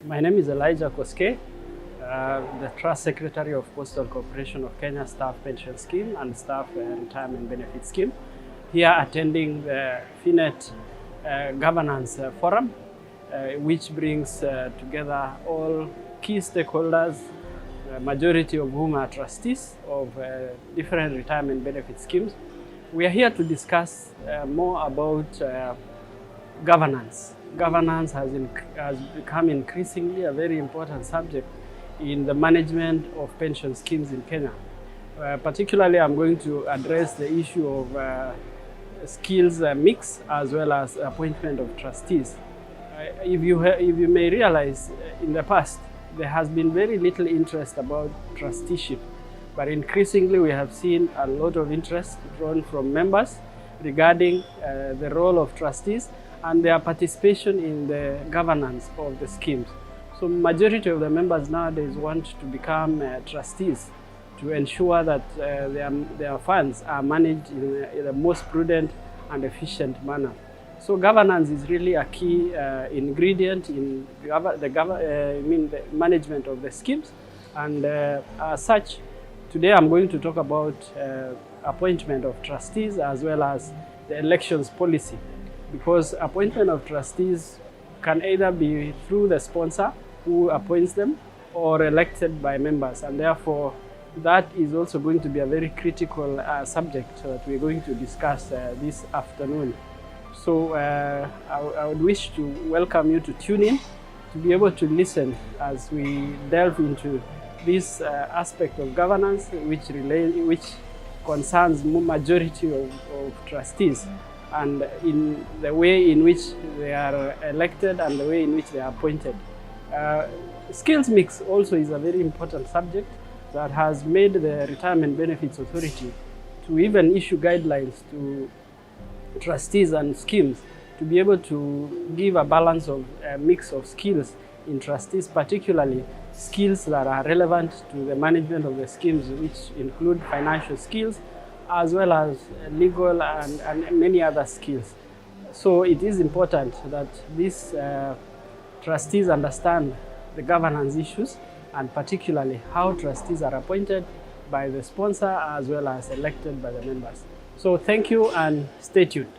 My name is Elijah Kosgei, the Trust Secretary of Postal Corporation of Kenya Staff Pension Scheme and Staff Retirement Benefit Scheme, here attending the FINET Governance Forum, which brings together all key stakeholders, majority of whom are trustees of different retirement benefit schemes. We are here to discuss more about governance. Governance has become increasingly a very important subject in the management of pension schemes in Kenya. Particularly, I'm going to address the issue of skills mix as well as appointment of trustees. If you may realize, in the past, there has been very little interest about trusteeship, but increasingly we have seen a lot of interest drawn from members regarding the role of trustees and their participation in the governance of the schemes. So majority of the members nowadays want to become trustees to ensure that their funds are managed in the most prudent and efficient manner. So governance is really a key ingredient in the management of the schemes. And as such, today I'm going to talk about appointment of trustees as well as the elections policy. Because appointment of trustees can either be through the sponsor who appoints them or elected by members, and therefore that is also going to be a very critical subject that we're going to discuss this afternoon. So I would wish to welcome you to tune in, to be able to listen as we delve into this aspect of governance which concerns majority of trustees, and in the way in which they are elected and the way in which they are appointed. Skills mix also is a very important subject that has made the Retirement Benefits Authority to even issue guidelines to trustees and schemes to be able to give a balance of a mix of skills in trustees, particularly skills that are relevant to the management of the schemes, which include financial skills as well as legal and many other skills. So it is important that these trustees understand the governance issues, and particularly how trustees are appointed by the sponsor as well as elected by the members. So thank you and stay tuned.